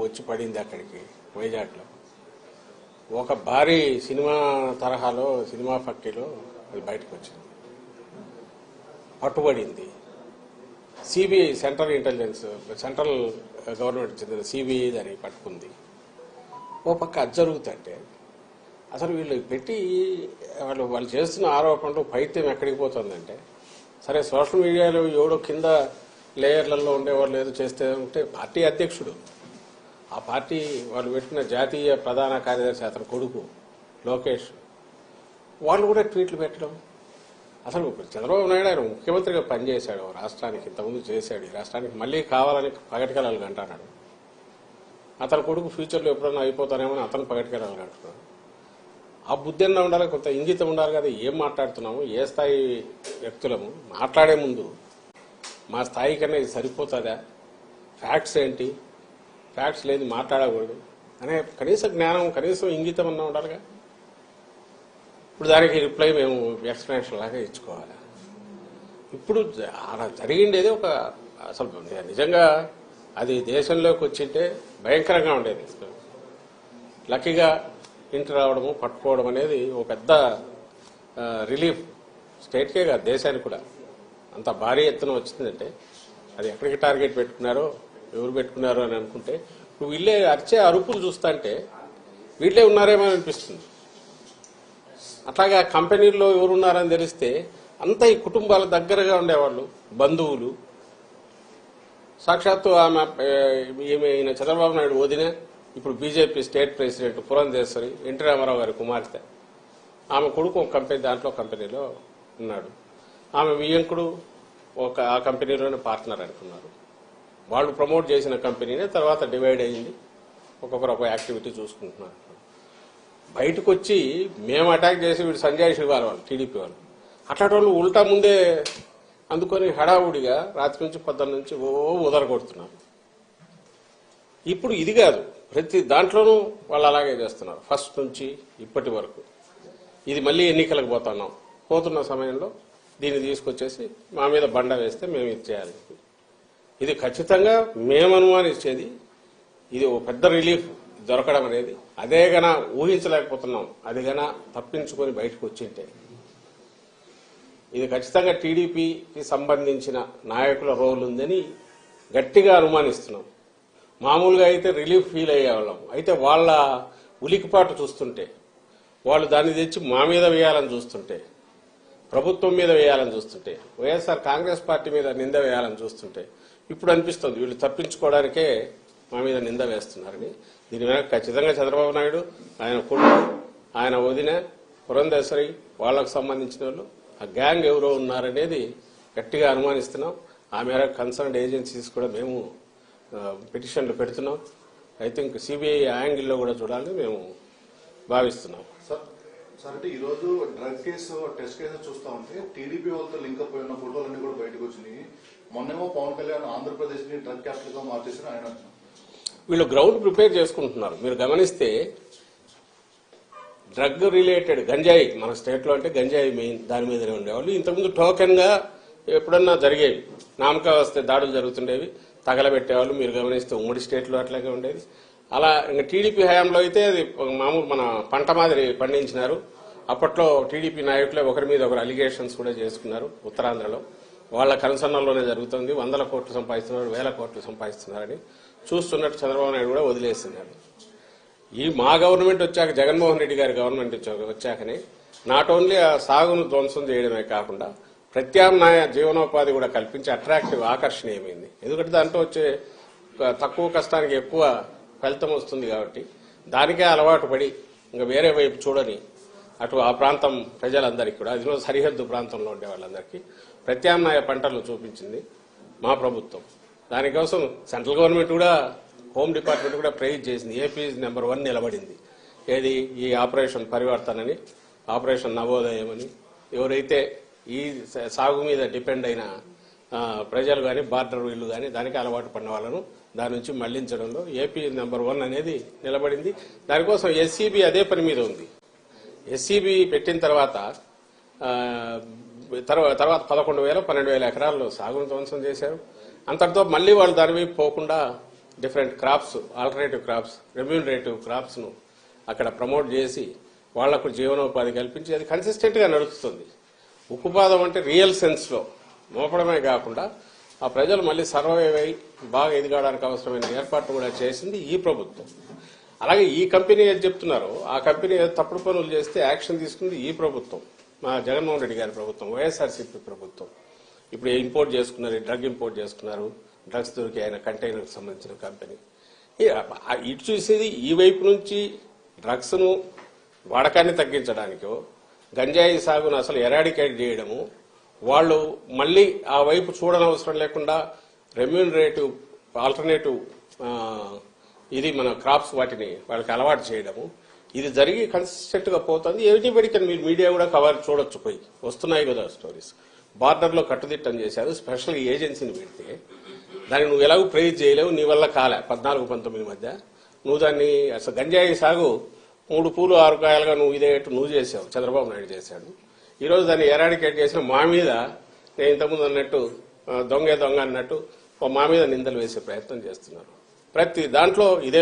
వచ్చి పడింది అక్కడికి వైజాగ్లో. ఒక భారీ సినిమా తరహాలో సినిమా ఫ్యాక్టరీలో అది బయటకు వచ్చింది, పట్టుబడింది. CBI central intelligence central government చెందిన సిబిఐ దాన్ని పట్టుకుంది. ఓ పక్క అది జరుగుతుంటే అసలు వీళ్ళు పెట్టి వాళ్ళు చేస్తున్న ఆరోపణలు పైత్యం ఎక్కడికి పోతుందంటే, సరే సోషల్ మీడియాలో ఎవడో కింద లేయర్లలో ఉండేవాళ్ళు ఏదో చేస్తే ఉంటే పార్టీ అధ్యక్షుడు, ఆ పార్టీ వాళ్ళు పెట్టిన జాతీయ ప్రధాన కార్యదర్శి అతని కొడుకు లోకేష్, వాళ్ళు కూడా ట్వీట్లు పెట్టడం. అసలు చంద్రబాబు నాయుడు ఆయన ముఖ్యమంత్రిగా పనిచేశాడు రాష్ట్రానికి, ఇంతకుముందు చేశాడు, ఈ రాష్ట్రానికి మళ్ళీ కావాలని పగటికెళ్ళాలి అంటున్నాడు. అతని కొడుకు ఫ్యూచర్లో ఎప్పుడన్నా అయిపోతానేమో అని అతను పగటికెళ్ళాలి అంటున్నాడు. ఆ బుద్ధి అన్నా ఉండాలి, కొంత ఇంగితం ఉండాలి కదా. ఏం మాట్లాడుతున్నాము, ఏ స్థాయి వ్యక్తులము, మాట్లాడే ముందు మా స్థాయి కన్నా ఇది సరిపోతుందా, ఫ్యాక్ట్స్ ఏంటి, ఫ్యాక్ట్స్ లేదు మాట్లాడకూడదు అనే కనీస జ్ఞానం, కనీసం ఇంగితం అన్నా ఉండాలిగా. ఇప్పుడు దానికి రిప్లై మేము ఎక్స్ప్లెనేషన్ లాగా ఇచ్చుకోవాలి. ఇప్పుడు అలా జరిగిండేది ఒక అసలు నిజంగా అది దేశంలోకి వచ్చింటే భయంకరంగా ఉండేది. లక్కీగా ఇంటి రావడము పట్టుకోవడం అనేది ఒక పెద్ద రిలీఫ్, స్టేట్కే కాదు దేశానికి కూడా. అంత భారీ ఎత్తున వచ్చిందంటే అది ఎక్కడికి టార్గెట్ పెట్టుకున్నారో, ఎవరు పెట్టుకున్నారో అని అనుకుంటే, ఇప్పుడు వీళ్ళే అరిచే అరుపులు చూస్తుంటే వీళ్ళే ఉన్నారేమో అనిపిస్తుంది. అట్లాగా కంపెనీల్లో ఎవరున్నారని తెలిస్తే అంతా ఈ కుటుంబాల దగ్గరగా ఉండేవాళ్ళు, బంధువులు. సాక్షాత్తు ఆమె ఈయన చంద్రబాబు నాయుడు వదిన, ఇప్పుడు BJP state president Purandeswari, NT Rama Rao గారి కుమార్తె, ఆమె కొడుకు ఒక కంపెనీ దాంట్లో కంపెనీలో ఉన్నాడు. ఆమె వియ్యంకుడు ఆ కంపెనీలోనే పార్ట్నర్ అనుకున్నారు. వాళ్ళు ప్రమోట్ చేసిన కంపెనీనే తర్వాత డివైడ్ అయ్యింది, ఒక్కొక్కరు ఒక యాక్టివిటీ చూసుకుంటున్నారు. బయటకు వచ్చి మేము అటాక్ చేసి వీడు సంజయ్ శివార్ వాళ్ళు టీడీపీ వాళ్ళు అట్లాంటి వాళ్ళు ఉల్టా ముందే అందుకొని హడావుడిగా రాత్రి నుంచి పొద్దున్న నుంచి ఉదరగొడుతున్నారు. ఇప్పుడు ఇది కాదు, ప్రతి దాంట్లోనూ వాళ్ళు అలాగే చేస్తున్నారు ఫస్ట్ నుంచి ఇప్పటి వరకు. ఇది మళ్ళీ ఎన్నికలకు పోతున్న సమయంలో దీన్ని తీసుకొచ్చేసి మా మీద బండ వేస్తే మేము ఇది చేయాలి. ఇది ఖచ్చితంగా మేము అనుమానించేది, ఇది ఒక పెద్ద రిలీఫ్ దొరకడం అనేది. అదే గన ఊహించలేకపోతున్నాం, అది గన తప్పించుకొని బయటకు వచ్చింటే ఇది ఖచ్చితంగా టీడీపీకి సంబంధించిన నాయకుల రోల్ ఉందని గట్టిగా అనుమానిస్తున్నాం. మామూలుగా అయితే రిలీఫ్ ఫీల్ అయ్యేవాళ్ళం, అయితే వాళ్ళ ఉలికిపాటు చూస్తుంటే, వాళ్ళు దాన్ని తెచ్చి మా మీద వేయాలని చూస్తుంటే, ప్రభుత్వం మీద వేయాలని చూస్తుంటే, వైఎస్ఆర్ కాంగ్రెస్ పార్టీ మీద నింద వేయాలని చూస్తుంటే ఇప్పుడు అనిపిస్తుంది వీళ్ళు తప్పించుకోవడానికే మా మీద నింద వేస్తున్నారని. దీని మీద ఖచ్చితంగా చంద్రబాబు నాయుడు, ఆయన కొడుకు, ఆయన వదిన పురంధేశ్వరి, వాళ్లకు సంబంధించిన వాళ్ళు, ఆ గ్యాంగ్ ఎవరో ఉన్నారనేది గట్టిగా అనుమానిస్తున్నాం. ఆ మేర కన్సర్న్డ్ ఏజెన్సీస్ కూడా మేము పిటిషన్లు పెడుతున్నాం. ఐ థింక్ సిబిఐ యాంగిల్లో కూడా చూడాలని మేము భావిస్తున్నాం. సార్ అంటే ఈ రోజు డ్రగ్ కేసు టెస్ట్ కేసు చూస్తా ఉంటే టీడీపీ వాళ్ళతో లింక్ అప్ అయిన ఫోటోలన్నీ కూడా బయటకు వచ్చినాయి. మొన్నేమో పవన్ కళ్యాణ్ ఆంధ్రప్రదేశ్ ని డ్రగ్ క్యాపిటల్ గా మార్చేసిన ఆయన వీళ్ళు గ్రౌండ్ ప్రిపేర్ చేసుకుంటున్నారు. మీరు గమనిస్తే డ్రగ్ రిలేటెడ్ గంజాయి మన స్టేట్ లో అంటే గంజాయి మెయిన్, దాని మీదనే ఉండేవాళ్ళు. ఇంతకుముందు టోకెన్ గా ఎప్పుడన్నా జరిగేవి, నామకా వస్తే దాడులు జరుగుతుండేవి, తగలబెట్టేవాళ్ళు. మీరు గమనిస్తే ఉమ్మడి స్టేట్ లో అట్లాగే ఉండేది. అలా ఇంకా టీడీపీ హయాంలో అయితే అది మామూలు మన పంట మాదిరి పండించినారు. అప్పట్లో టీడీపీ నాయకులే ఒకరి మీద ఒకరు అలిగేషన్స్ కూడా చేసుకున్నారు. ఉత్తరాంధ్రలో వాళ్ళ కన్సర్న్లోనే జరుగుతుంది. 100 కోట్లు సంపాదిస్తున్నారు, 1000 కోట్లు సంపాదిస్తున్నారని చూస్తున్నట్టు చంద్రబాబు నాయుడు కూడా వదిలేస్తున్నారు. ఈ మా గవర్నమెంట్ వచ్చాక, జగన్మోహన్ రెడ్డి గారి గవర్నమెంట్ వచ్చాకనే నాట్ ఓన్లీ ఆ సాగును ధ్వంసం చేయడమే కాకుండా ప్రత్యామ్నాయ జీవనోపాధి కూడా కల్పించి అట్రాక్టివ్, ఆకర్షణీయమైంది. ఎందుకంటే దాంట్లో వచ్చే తక్కువ కష్టానికి ఎక్కువ ఫలితం వస్తుంది కాబట్టి దానికే అలవాటు పడి ఇంకా వేరే వైపు చూడని అటు ఆ ప్రాంతం ప్రజలందరికీ కూడా, అది సరిహద్దు ప్రాంతంలో ఉండే వాళ్ళందరికీ ప్రత్యామ్నాయ పంటలను చూపించింది మా ప్రభుత్వం. దానికోసం సెంట్రల్ గవర్నమెంట్ కూడా, హోమ్ డిపార్ట్మెంట్ కూడా ప్రైజ్ చేసింది. ఏపీ నెంబర్ 1 నిలబడింది. ఏది ఈ ఆపరేషన్ పరివర్తనని, ఆపరేషన్ నవోదయం అని. ఎవరైతే ఈ సాగు మీద డిపెండ్ అయిన ప్రజలు కానీ, బార్డర్ వీళ్ళు కానీ దానికి అలవాటు పడిన వాళ్ళను దాని నుంచి మళ్లించడంలో ఏపీ నెంబర్ 1 అనేది నిలబడింది. దానికోసం ఎస్సీబీ అదే పని మీద ఉంది. ఎస్సీబీ పెట్టిన తర్వాత 11,000-12,000 ఎకరాల్లో సాగును ధ్వంసం చేశారు. అంతటితో మళ్లీ వాళ్ళు దాని వైపు పోకుండా different crops, alternative crops, remunerative క్రాప్స్ను అక్కడ ప్రమోట్ చేసి వాళ్లకు జీవనోపాధి కల్పించి అది కన్సిస్టెంట్గా నడుస్తుంది. ఉక్కుపాదం అంటే రియల్ సెన్స్లో మోపడమే కాకుండా ఆ ప్రజలు మళ్ళీ సర్వైవ్ అయి బాగా ఎదగడానికి అవసరమైన ఏర్పాట్లు కూడా చేసింది ఈ ప్రభుత్వం. అలాగే ఈ కంపెనీ ఏది చెప్తున్నారో ఆ కంపెనీ ఏదో తప్పుడు పనులు చేస్తే యాక్షన్ తీసుకుంది ఈ ప్రభుత్వం, మా జగన్మోహన్ రెడ్డి గారి ప్రభుత్వం, వైఎస్ఆర్సీపీ ప్రభుత్వం. ఇప్పుడు ఇంపోర్ట్ చేసుకున్నారు, డ్రగ్ ఇంపోర్ట్ చేసుకున్నారు, డ్రగ్స్ దొరికి ఆయన కంటైనర్కి సంబంధించిన కంపెనీ. ఇటు చూసేది ఈ వైపు నుంచి డ్రగ్స్ను వాడకాన్ని తగ్గించడానికో గంజాయి సాగును అసలు ఎరాడికేట్ చేయడము, వాళ్ళు మళ్ళీ ఆ వైపు చూడనవసరం లేకుండా రెమ్యూనరేటివ్ ఆల్టర్నేటివ్ ఇది మన క్రాప్స్ వాటిని వాళ్ళకి అలవాటు చేయడము, ఇది జరిగి కన్సిస్టెంట్ గా పోతుంది. ఎనిబడి మీరు మీడియా కూడా కవర్ చూడొచ్చు, పోయి వస్తున్నాయి కదా స్టోరీస్. బార్డర్లో కట్టుదిట్టం చేశారు, స్పెషల్ ఏజెన్సీని పెడితే దాన్ని నువ్వు ఎలాగూ ప్రైజ్ చేయలేవు, నీ వల్ల కాలే. 14-19 మధ్య నువ్వు దాన్ని అసలు గంజాయి సాగు 3 పూలు 6 కాయలుగా నువ్వు నువ్వు చేసావు, చంద్రబాబు నాయుడు చేశాడు. ఈరోజు దాన్ని ఎరాడికేట్ చేసిన మా మీద, నేను ఇంతకుముందు అన్నట్టు దొంగ అన్నట్టు మా మీద నిందలు వేసే ప్రయత్నం చేస్తున్నారు. ప్రతి దాంట్లో ఇదే